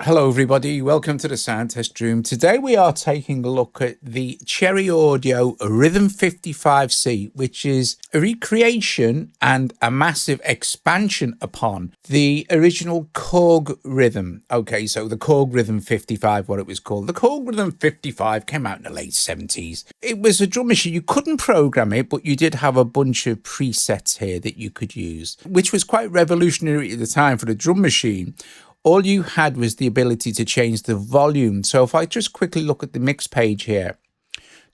Hello everybody, welcome to the Sound Test Room. Today we are taking a look at the Cherry Audio Rhythm 55C, which is a recreation and a massive expansion upon the original Korg Rhythm. Okay, so the Korg Rhythm 55, what it was called. The Korg Rhythm 55 came out in the late 70s. It was a drum machine. You couldn't program it, but you did have a bunch of presets here that you could use, which was quite revolutionary at the time for the drum machine. All you had was the ability to change the volume. So if I just quickly look at the mix page here,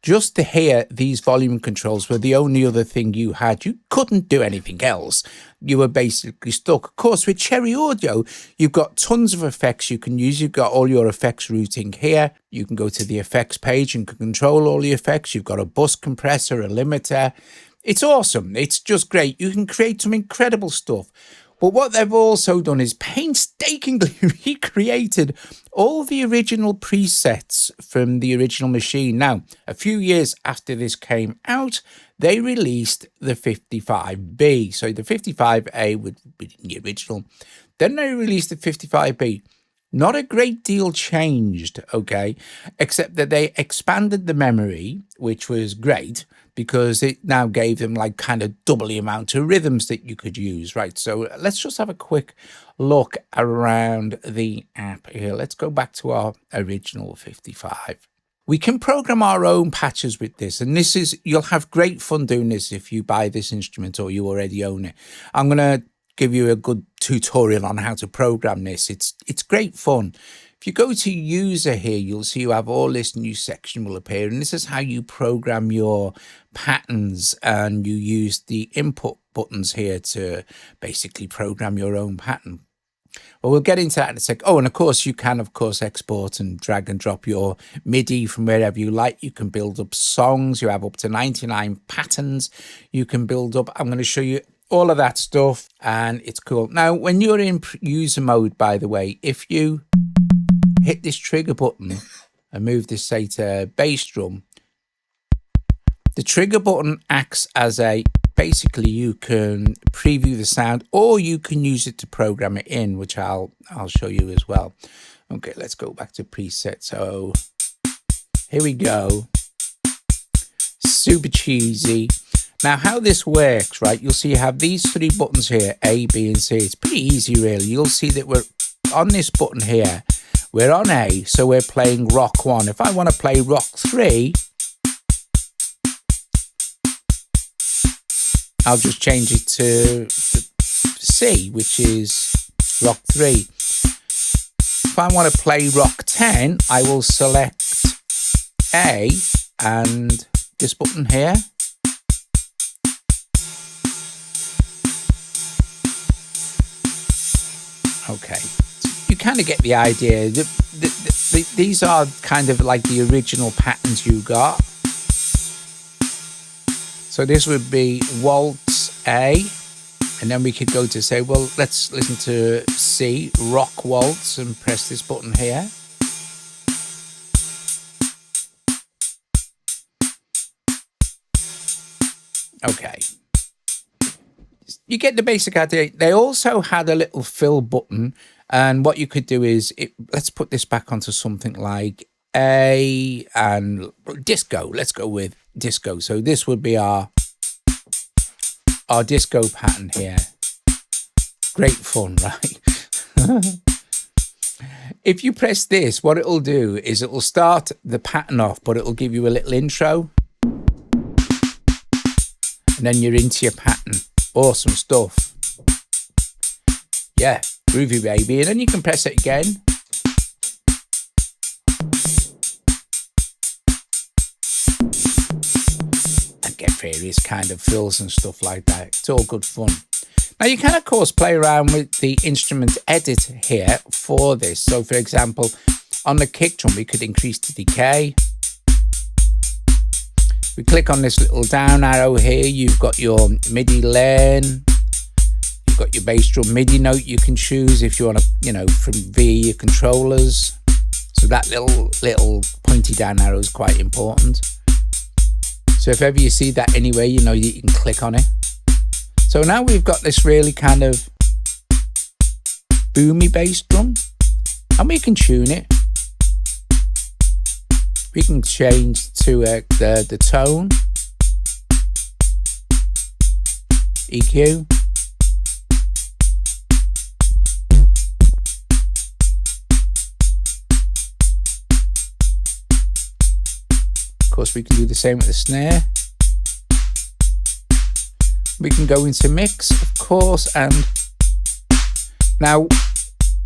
just to hear these volume controls were the only other thing you had. You couldn't do anything else. You were basically stuck. Of course, with Cherry Audio, you've got tons of effects you can use. You've got all your effects routing here. You can go to the effects page and control all the effects. You've got a bus compressor, a limiter. It's awesome. It's just great. You can create some incredible stuff. But what they've also done is painstakingly recreated all the original presets from the original machine. Now, a few years after this came out, they released the 55B. So the 55A would be the original. Then they released the 55B. Not a great deal changed, okay, except that they expanded the memory, which was great, because it now gave them like kind of double the amount of rhythms that you could use, right? So let's just have a quick look around the app here. Let's go back to our original 55. We can program our own patches with this, and this is, you'll have great fun doing this if you buy this instrument or you already own it. I'm going to give you a good tutorial on how to program this. It's great fun. If you go to user here, you'll see you have all this new section will appear, and this is how you program your patterns, and you use the input buttons here to basically program your own pattern. Well, we'll get into that in a sec. Oh, and of course, you can, of course, export and drag and drop your MIDI from wherever you like. You can build up songs. You have up to 99 patterns you can build up. I'm going to show you all of that stuff, and it's cool. Now, when you're in user mode, by the way, if you hit this trigger button and move this, say, to bass drum, the trigger button acts as a, basically you can preview the sound, or you can use it to program it in, which I'll show you as well. Okay, let's go back to preset. So here we go. Super cheesy. Now, how this works, right? You'll see you have these three buttons here, A, B, and C. It's pretty easy, really. You'll see that we're on this button here. We're on A, so we're playing rock 1. If I want to play rock 3, I'll just change it to C, which is rock 3. If I want to play rock 10, I will select A and this button here. Okay, you kind of get the idea. These are kind of like the original patterns you got. So this would be waltz A, and then we could go to say, well, let's listen to C, rock waltz, and press this button here. Okay. You get the basic idea. They also had a little fill button, and what you could do is, let's put this back onto something like A and disco. Let's go with disco. So this would be our disco pattern here. Great fun, right? If you press this, what it'll do is it will start the pattern off, but it'll give you a little intro, and then you're into your pattern. Awesome stuff. Yeah, groovy, baby. And then you can press it again. And get various kind of fills and stuff like that. It's all good fun. Now, you can, of course, play around with the instrument edit here for this. So, for example, on the kick drum, we could increase the decay. We click on this little down arrow here. You've got your MIDI lane. You've got your bass drum MIDI note you can choose if you want to, from via your controllers. So that little pointy down arrow is quite important. So if ever you see that anywhere, you can click on it. So now we've got this really kind of boomy bass drum. and we can tune it. We can change to the tone, EQ. Of course, we can do the same with the snare. We can go into mix, of course, and now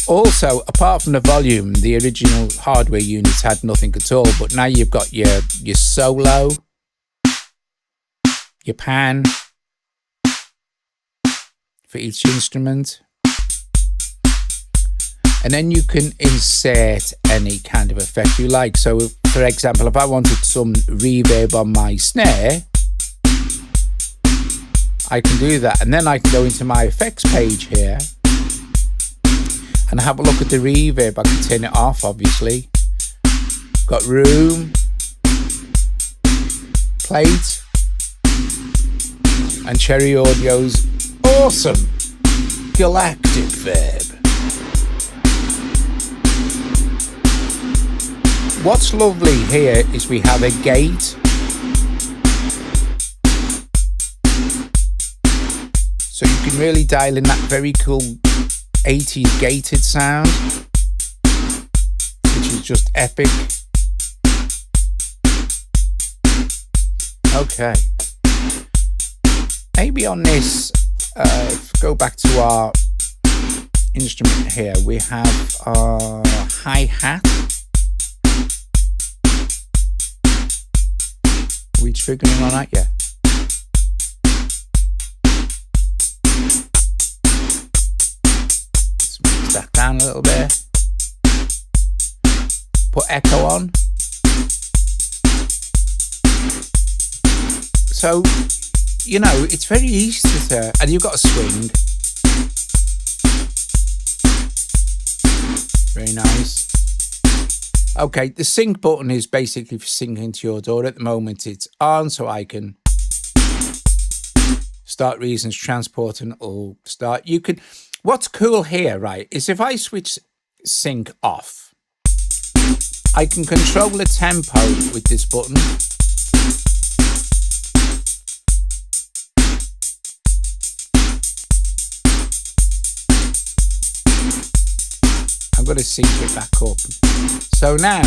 also, apart from the volume, the original hardware units had nothing at all, but now you've got your solo, your pan for each instrument, and then you can insert any kind of effect you like. So, for example, if I wanted some reverb on my snare, I can do that, and then I can go into my effects page here and have a look at the reverb. I can turn it off, obviously. Got room, plate, and Cherry Audio's awesome galactic verb. What's lovely here is we have a gate. So you can really dial in that very cool 80s gated sound, which is just epic. Okay. Maybe on this, go back to our instrument here, we have our hi-hat. Are we triggering on that yet? Let's mix that down a little bit. Put echo on. So, you know, it's very easy to, and you've got a swing. Very nice. Okay, the sync button is basically for syncing to your DAW. At the moment it's on, so I can start Reasons Transport and it'll start. You can, what's cool here, right, is if I switch sync off, I can control the tempo with this button. I'm going to sync it back up. So now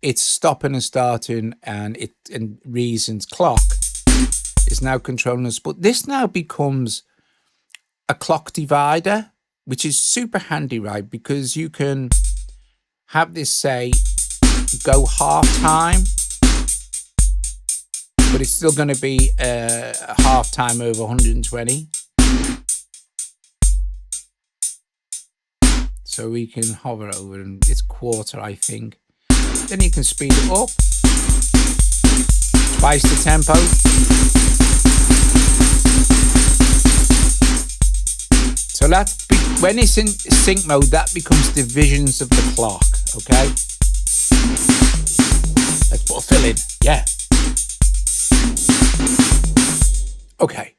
it's stopping and starting, and Reason's clock is now controlling us. But this now becomes a clock divider, which is super handy, right? Because you can have this say go half time, but it's still going to be a half time over 120. So we can hover over and it's quarter, I think. Then you can speed it up. Twice the tempo. So that's, when it's in sync mode, that becomes divisions of the clock, okay? Let's put a fill in, yeah. Okay,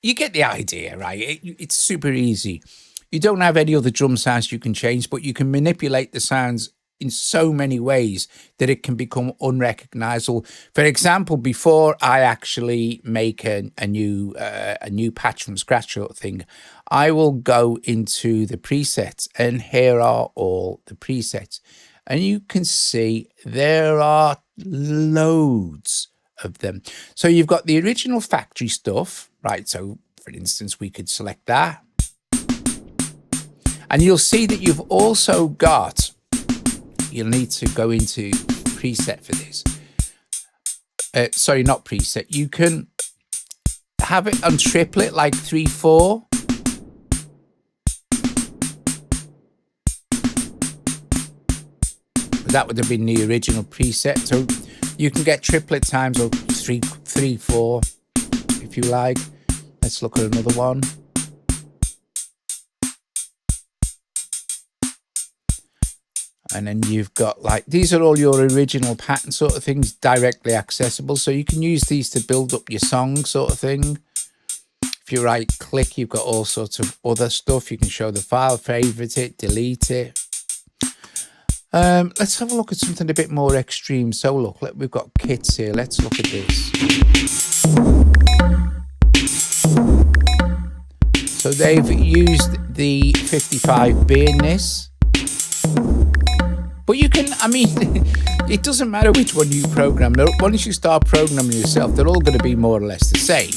you get the idea, right? It's super easy. You don't have any other drum sounds you can change, but you can manipulate the sounds in so many ways that it can become unrecognizable. For example, before I actually make a new patch from scratch sort of thing, I will go into the presets, and here are all the presets. And you can see there are loads of them. So you've got the original factory stuff, right? So for instance, we could select that. And you'll see that you've also got, you'll need to go into preset for this. Sorry, not preset. You can have it on triplet like 3/4. That would have been the original preset. So you can get triplet times or 3/4 if you like. Let's look at another one. And then you've got like, these are all your original pattern sort of things, directly accessible. So you can use these to build up your song sort of thing. If you right click, you've got all sorts of other stuff. You can show the file, favorite it, delete it. Let's have a look at something a bit more extreme. So look, we've got kits here. Let's look at this. So they've used the 55B in this. But you can, I mean, it doesn't matter which one you program. Once you start programming yourself, they're all going to be more or less the same.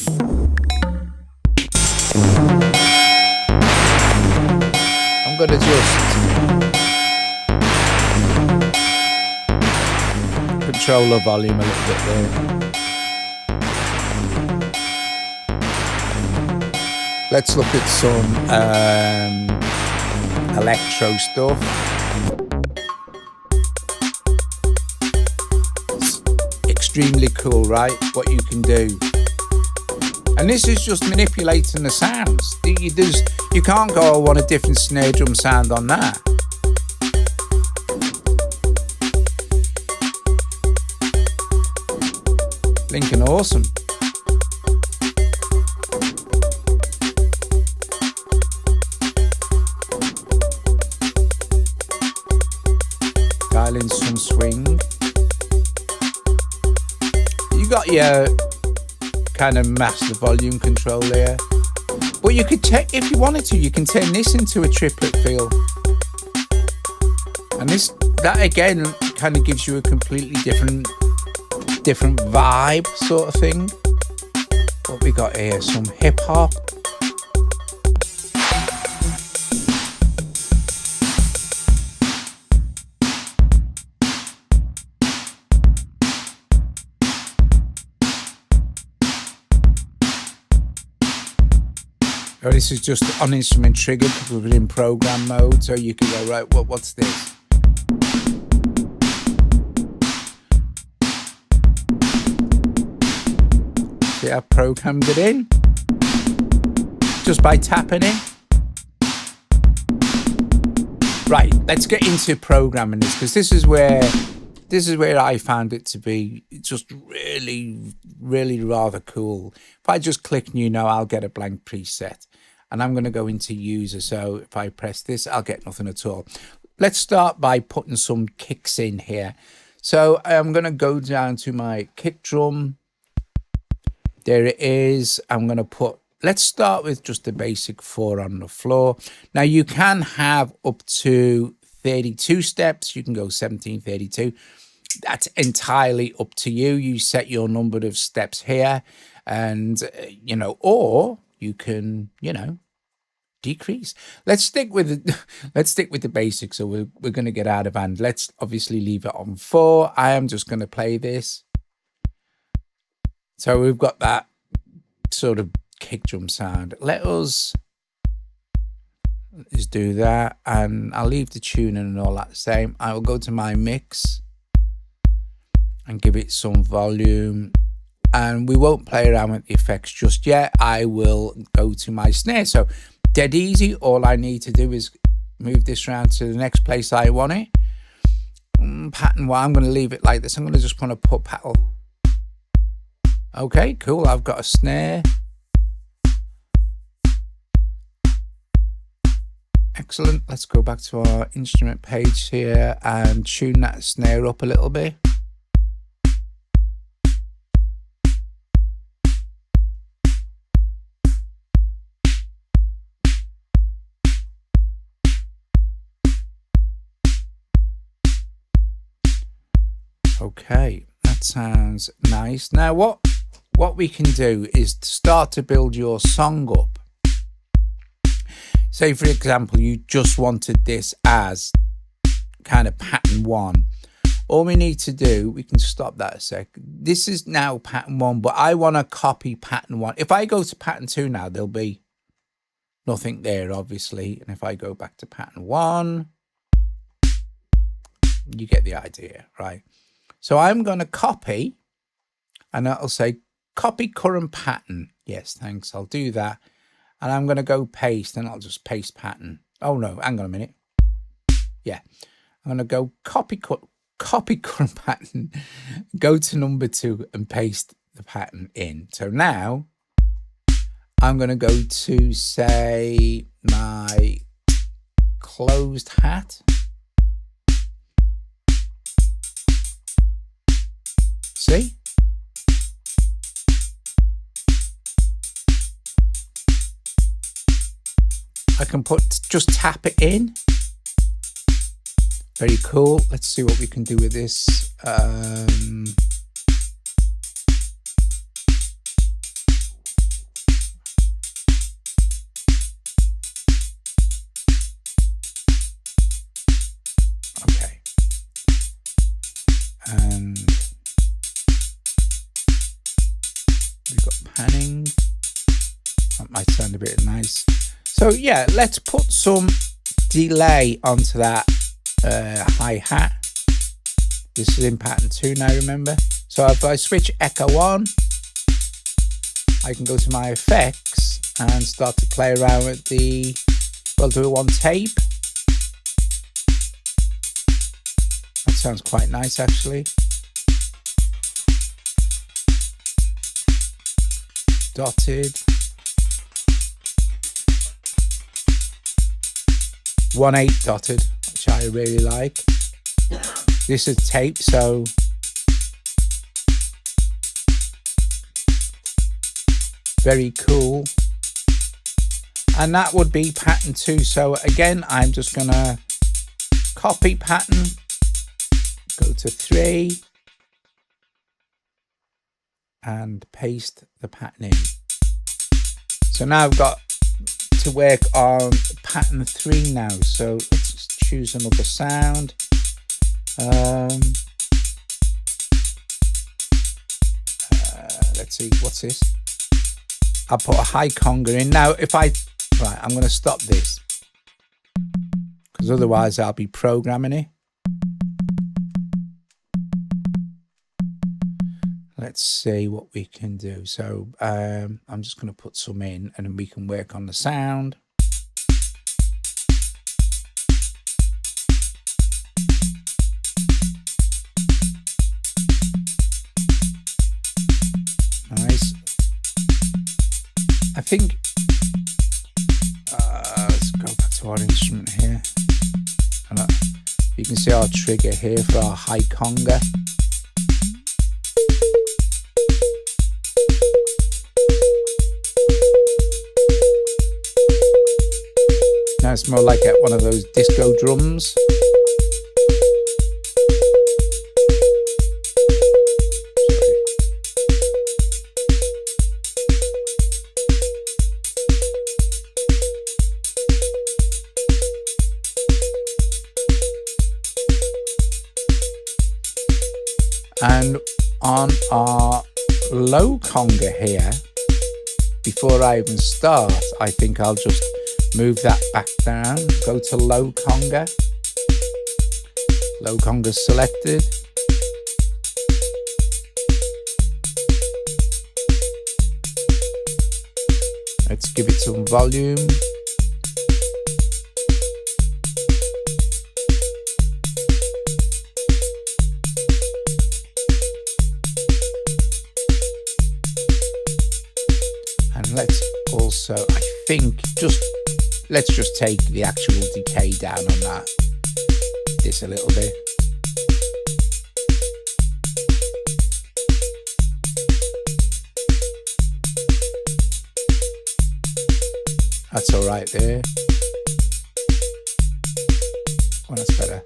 I'm going to just control the volume a little bit there. Let's look at some electro stuff. It's extremely cool, right? What you can do. And this is just manipulating the sounds. You can't go, I want a different snare drum sound on that. Blinking awesome. Dial in some swing. You got your kind of master volume control there. But you could take, if you wanted to, you can turn this into a triplet fill. And that again kind of gives you a completely different vibe sort of thing. What we got here, some hip hop. Oh, this is just on instrument triggered because we're in program mode, so you can go, right, what's this? See, I've programmed it in just by tapping it. Right, let's get into programming this, because this is where I found it to be just really, really rather cool. If I just click new now, I'll get a blank preset. And I'm going to go into user. So if I press this, I'll get nothing at all. Let's start by putting some kicks in here. So I'm going to go down to my kick drum. There it is. I'm going to let's start with just the basic 4 on the floor. Now you can have up to 32 steps. You can go 17, 32. That's entirely up to you. You set your number of steps here, and or you can, decrease. Let's stick with the basics. So we're going to get out of hand. Let's obviously leave it on 4. I am just going to play this. So we've got that sort of kick drum sound. Let's do that, and I'll leave the tuning and all that the same. I will go to my mix and give it some volume, and we won't play around with the effects just yet. I will go to my snare. So dead easy. All I need to do is move this around to the next place I want it. Pattern 1, I'm going to leave it like this. I'm going to just want to put paddle. Okay, cool. I've got a snare. Excellent. Let's go back to our instrument page here and tune that snare up a little bit. Okay, that sounds nice. Now what we can do is start to build your song up. Say, for example, you just wanted this as kind of pattern 1. All we need to do, we can stop that a sec. This is now pattern 1, but I want to copy pattern 1. If I go to pattern 2 now, there'll be nothing there, obviously. And if I go back to pattern 1, you get the idea, right? So I'm going to copy, and that'll say copy current pattern. Yes, thanks. I'll do that. And I'm going to go paste, and I'll just paste pattern. Oh, no, hang on a minute. Yeah, I'm going to go copy current pattern, go to number 2 and paste the pattern in. So now I'm going to go to, say, my closed hat. actually. I can just tap it in. Very cool. Let's see what we can do with this. Okay. And we've got panning. That might sound a bit nice. So yeah, let's put some delay onto that hi-hat. This is in pattern 2 now, remember? So if I switch echo on, I can go to my effects and start to play around with the, well, do it on tape. That sounds quite nice, actually. Dotted. 1/8 dotted, which I really like. This is tape, so very cool. And that would be pattern 2. So again, I'm just gonna copy pattern, go to 3, and paste the pattern in. So now I've got to work on pattern 3 now. So let's just choose another sound. Let's see, what's this? I'll put a high conga in. Now if I'm going to stop this because otherwise I'll be programming it. Let's see what we can do. So I'm just going to put some in and then we can work on the sound. Nice. I think let's go back to our instrument here. And you can see our trigger here for our high conga. Now it's more like one of those disco drums. And on our low conga here, before I even start, I think I'll just move that back down, go to low conga. Low conga selected. Let's give it some volume. And let's also, I think, let's just take the actual decay down on this a little bit. That's all right there. Oh, that's better.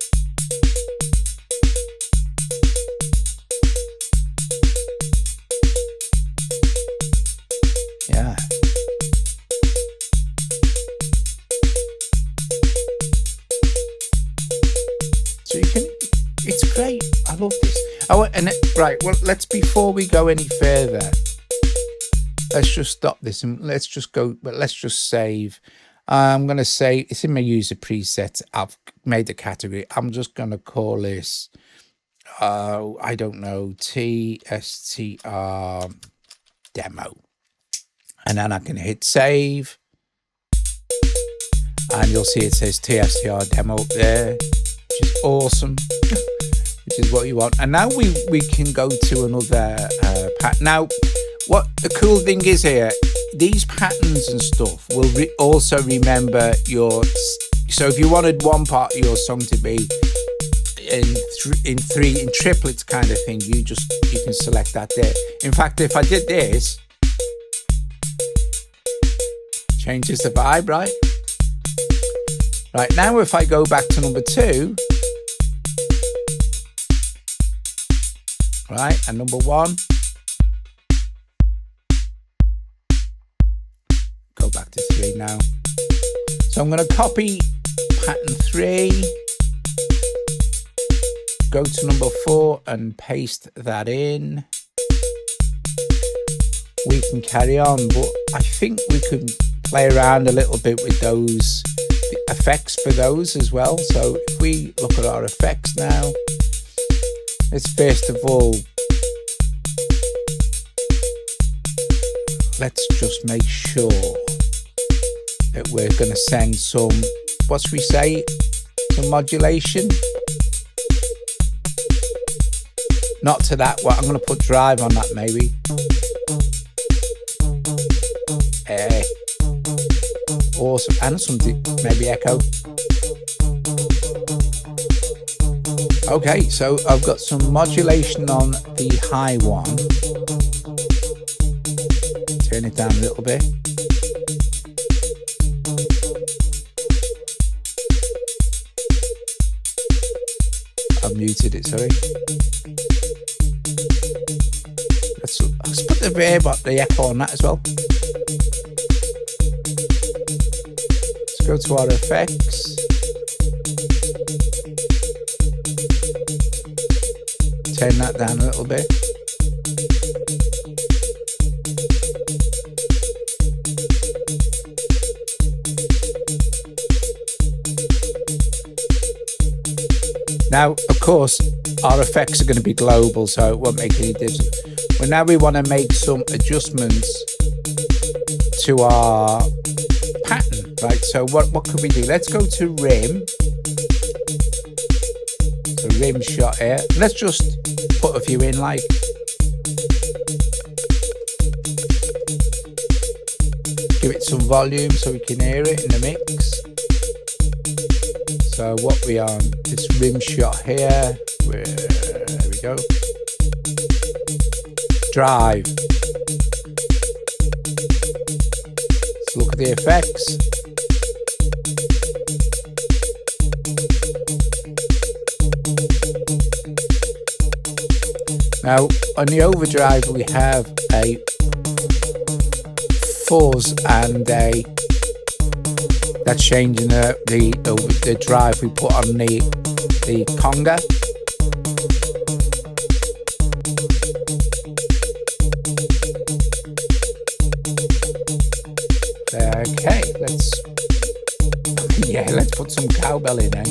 Yeah. So you can, it's great. I love this. Oh, and right, well, before we go any further, let's just stop this and let's just go, but let's just save. I'm going to say it's in my user preset. I've made a category. I'm just going to call this, I don't know, TSTR demo. And then I can hit save. And you'll see it says TSTR demo up there, which is awesome, which is what you want. And now we can go to another pattern. Now, what the cool thing is here, these patterns and stuff will also remember your, so if you wanted one part of your song to be in triplets kind of thing, you can select that there. In fact, if I did this, changes the vibe, right? Right, now if I go back to number 2, right, and number 1, go back to 3 now. So I'm going to copy pattern 3, go to number 4 and paste that in. We can carry on, but I think we could play around a little bit with those effects for those as well. So if we look at our effects now, let's first of all, let's just make sure that we're going to send some, what's we say, some modulation. Not to that one, I'm going to put drive on that maybe. Hey. Awesome, and some maybe echo. Okay, so I've got some modulation on the high one. Turn it down a little bit. I've muted it, sorry. Let's put the reverb on, the echo on that as well. Go to our effects, turn that down a little bit. Now, of course, our effects are going to be global, so it won't make any difference. But now we want to make some adjustments to our pattern, right? So what could we do? Let's go to rim. So rim shot here. Let's just put a few in, like. Give it some volume so we can hear it in the mix. So what we on? This rim shot here. There we go. Drive. Let's look at the effects. Now on the overdrive we have a fuzz and a that's changing the drive we put on the conga. Okay, let's put some cowbell in, eh?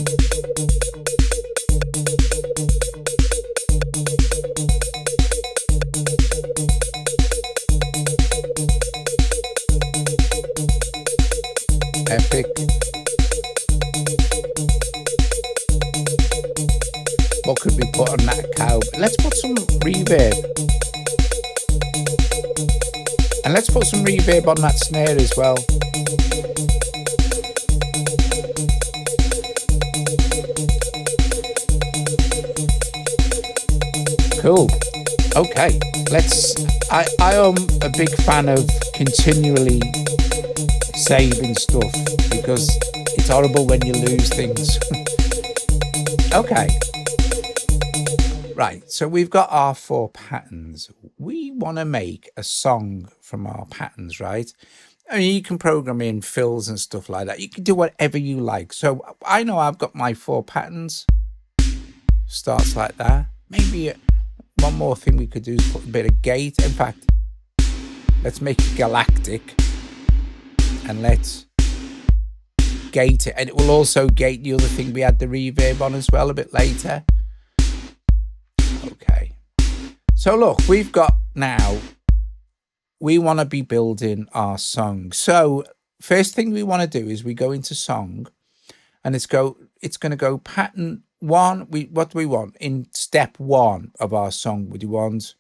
Epic. What could we put on that cow? Let's put some reverb. And let's put some reverb on that snare as well. Cool. Okay, I am a big fan of continually saving stuff because it's horrible when you lose things. Okay. Right, so we've got our 4 patterns. We want to make a song from our patterns, right? I mean, you can program in fills and stuff like that. You can do whatever you like. So I know I've got my 4 patterns. Starts like that. Maybe one more thing we could do is put a bit of gate. In fact, let's make it galactic. And let's gate it. And it will also gate the other thing we had the reverb on as well a bit later. Okay, so look, we've got now, we want to be building our song. So first thing we want to do is we go into song and it's going to go pattern 1. What do we want in step 1 of our song? Would you want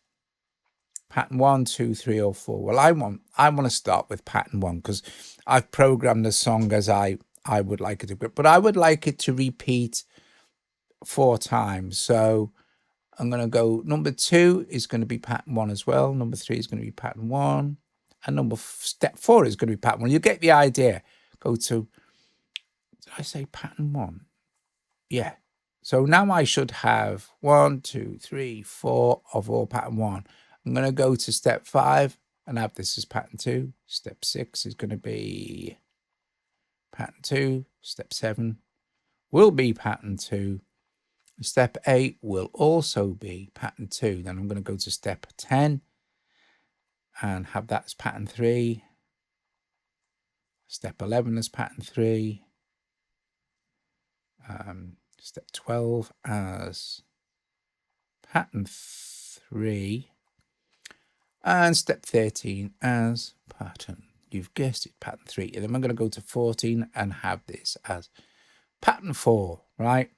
pattern 1, 2, 3 or 4? Well, I want to start with pattern 1 because I've programmed the song as I would like it to go, but I would like it to repeat 4 times. So I'm going to go, number 2 is going to be pattern 1 as well. Number 3 is going to be pattern 1. And step 4 is going to be pattern 1. You get the idea. Go to, did I say pattern 1? Yeah. So now I should have 1, 2, 3, 4 of all pattern 1. I'm going to go to step 5 and have this as pattern 2. Step 6 is going to be pattern 2. Step 7 will be pattern 2. Step 8 will also be pattern 2. Then I'm going to go to step 10 and have that as pattern 3. Step 11 as pattern 3. Step 12 as pattern 3. And step 13 as pattern, you've guessed it, pattern 3. And then I'm going to go to 14 and have this as pattern 4, right?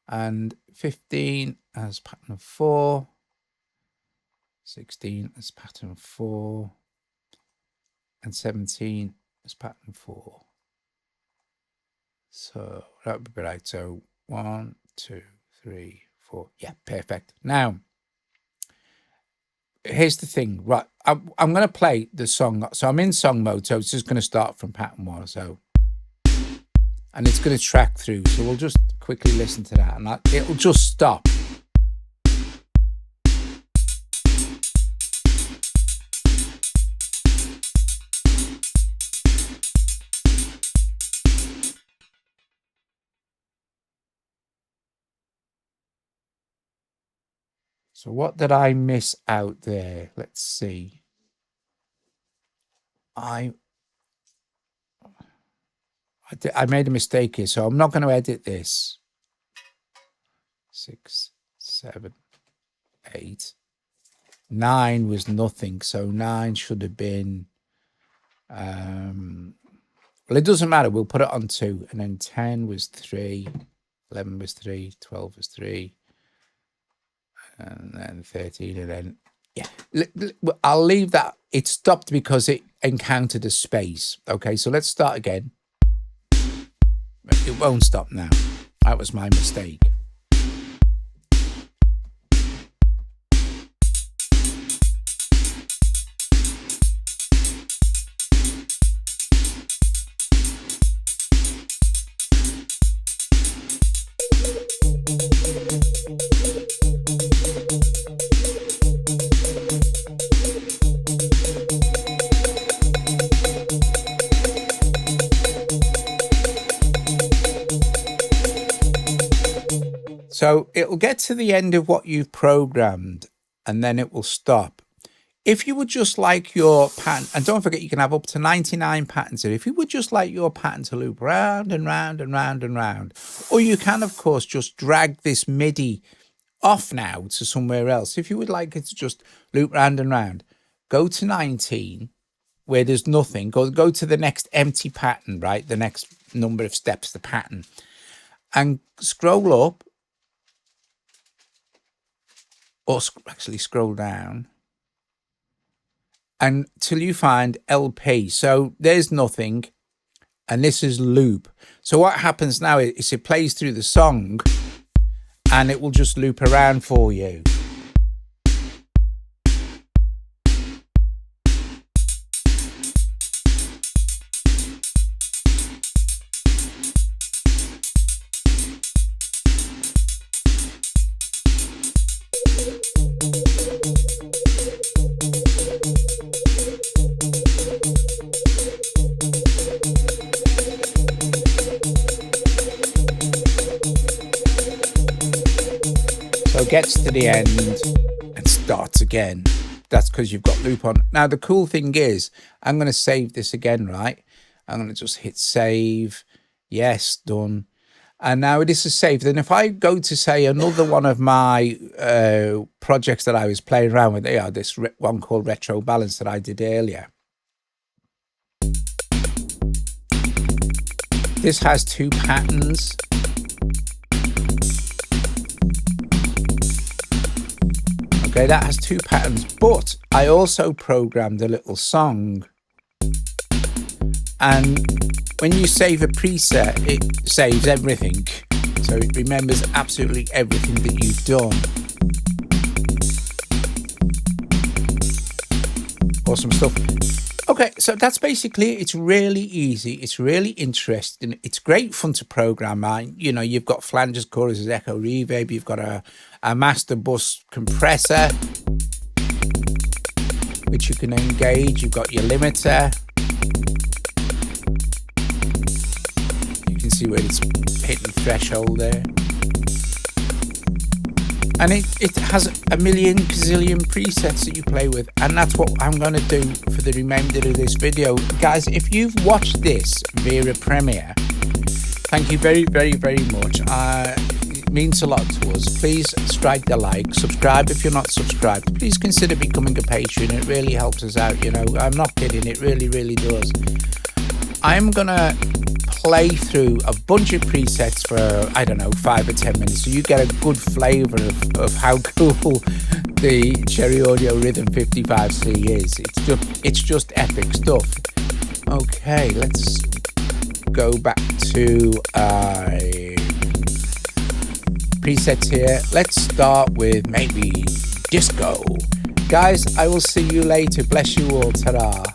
And 15 as pattern 4. 16 as pattern 4. And 17 as pattern 4. So that would be right. So 1, 2, 3, 4. Yeah, perfect. Now, here's the thing, right? I'm going to play the song. So I'm in song mode. So it's just going to start from pattern 1. So, and it's going to track through. So we'll just quickly listen to that, and it'll just stop. So what did I miss out there? Let's see. I made a mistake here, so I'm not going to edit this. 6, 7, 8. 9 was nothing, so 9 should have been... well, it doesn't matter. We'll put it on 2. And then 10 was 3. 11 was 3. 12 was 3. And then 13, and then, yeah, I'll leave that. It stopped because it encountered a space. Okay, so let's start again. It won't stop now. That was my mistake. So it'll get to the end of what you've programmed, and then it will stop. If you would just like your pattern, and don't forget you can have up to 99 patterns here. If you would just like your pattern to loop round and round and round and round, or you can, of course, just drag this MIDI off now to somewhere else. If you would like it to just loop round and round, go to 19, where there's nothing. Go to the next empty pattern, right? The next number of steps, the pattern. And scroll up, or actually scroll down, until you find LP. So there's nothing, and this is loop. So what happens now is it plays through the song, and it will just loop around for you. Gets to the end and starts again. That's because you've got loop on. Now the cool thing is, I'm going to save this again, right? I'm going to just hit save. Yes, done. And now this is saved. And if I go to, say, another one of my projects that I was playing around with, this one called Retro Balance that I did earlier. This has 2 patterns. Okay, that has 2 patterns, but I also programmed a little song. And when you save a preset, it saves everything. So it remembers absolutely everything that you've done. Awesome stuff. Okay, so that's basically it. It's really easy. It's really interesting. It's great fun to program. You know, you've got flanges, choruses, echo, reverb. You've got a master bus compressor, which you can engage. You've got your limiter. You can see where it's hitting threshold there. And it has a million gazillion presets that you play with. And that's what I'm going to do for the remainder of this video. Guys, if you've watched this via Premiere, thank you very, very, very much. It means a lot to us. Please strike the like, subscribe if you're not subscribed. Please consider becoming a patron. It really helps us out, you know. I'm not kidding. It really, really does. I'm going to play through a bunch of presets for, I don't know, 5 or 10 minutes, so you get a good flavor of how cool the Cherry Audio Rhythm 55C is. It's just epic stuff. Okay, let's go back to presets here. Let's start with maybe disco. Guys, I will see you later. Bless you all. Ta-da.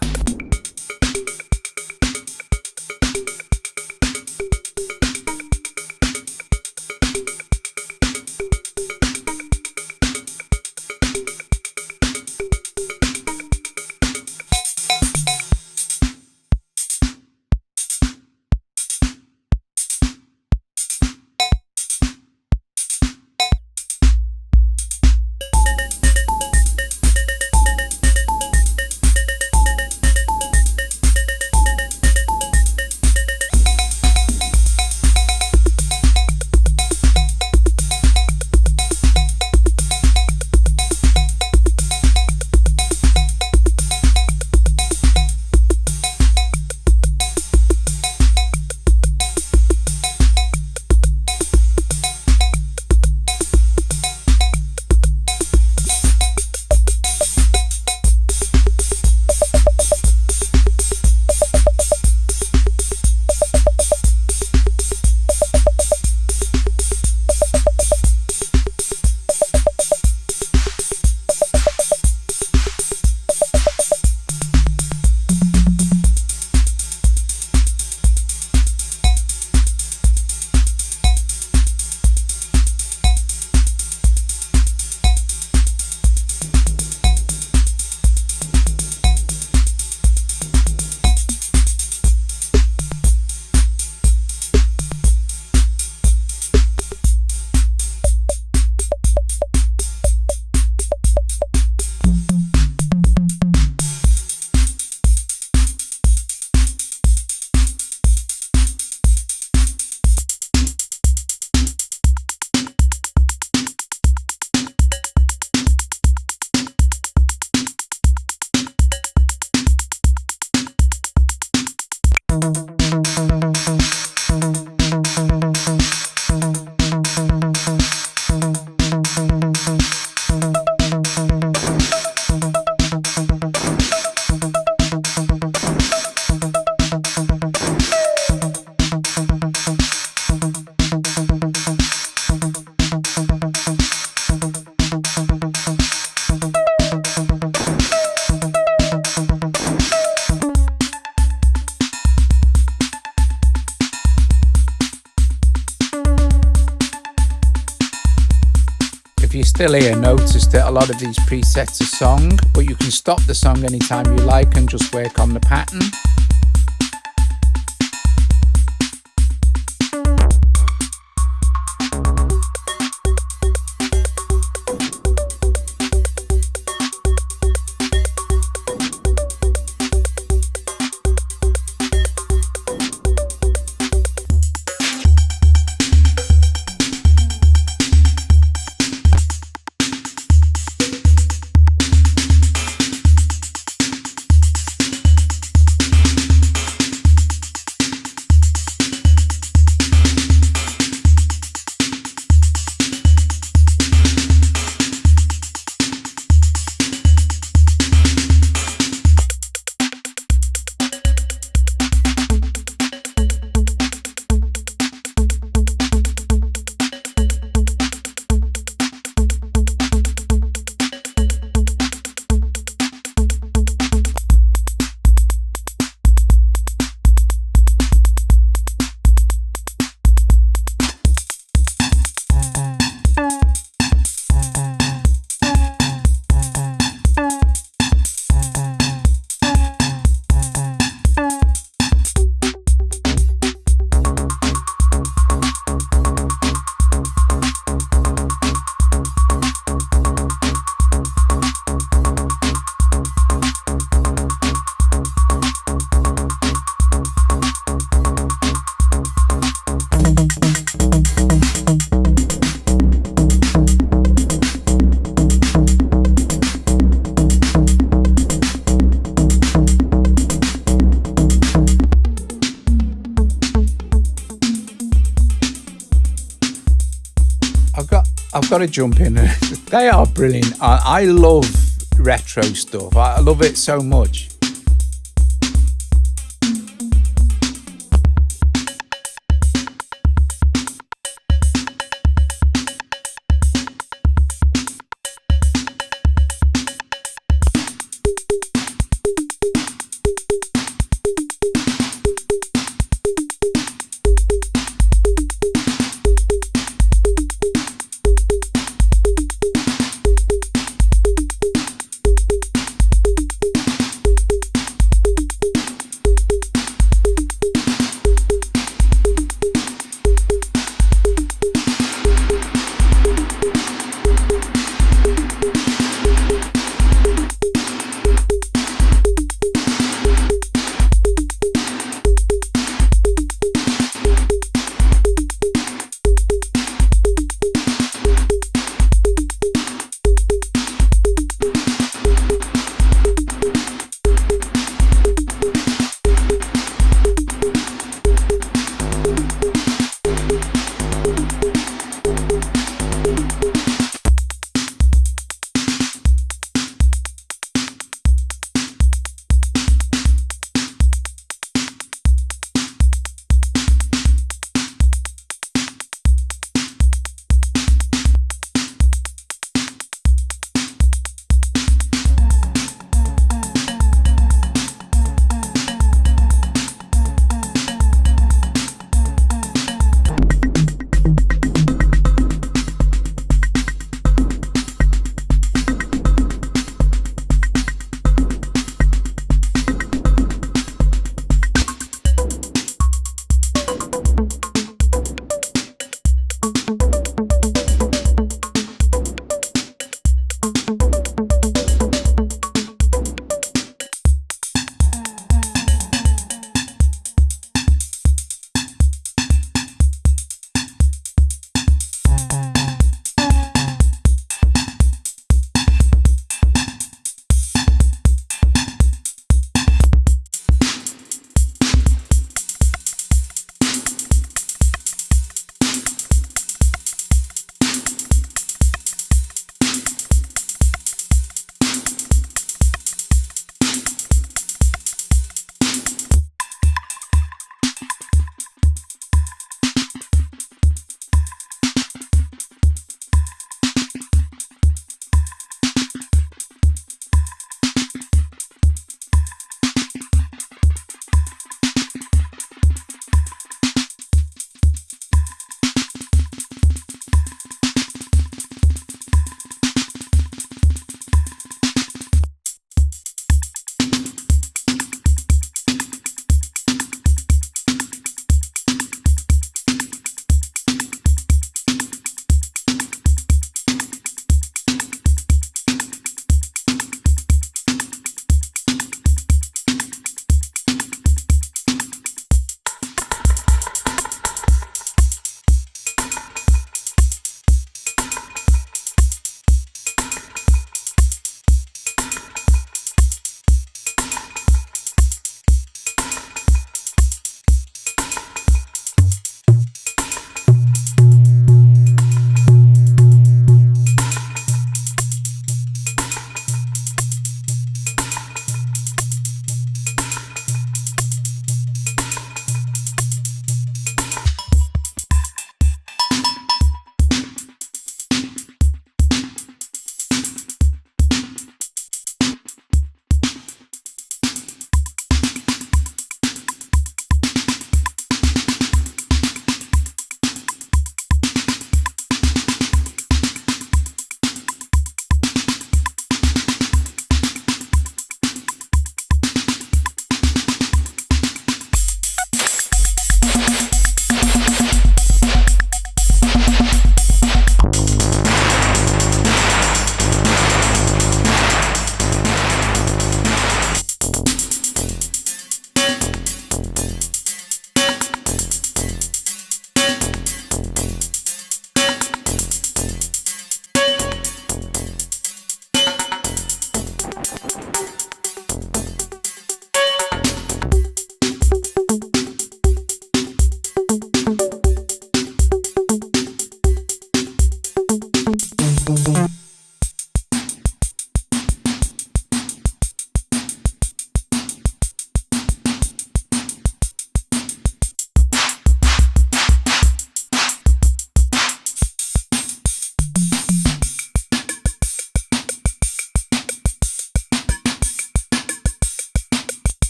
You're still here, notice that a lot of these presets are song, but you can stop the song anytime you like and just work on the pattern. I've got to jump in. They are brilliant. I love retro stuff. I love it so much.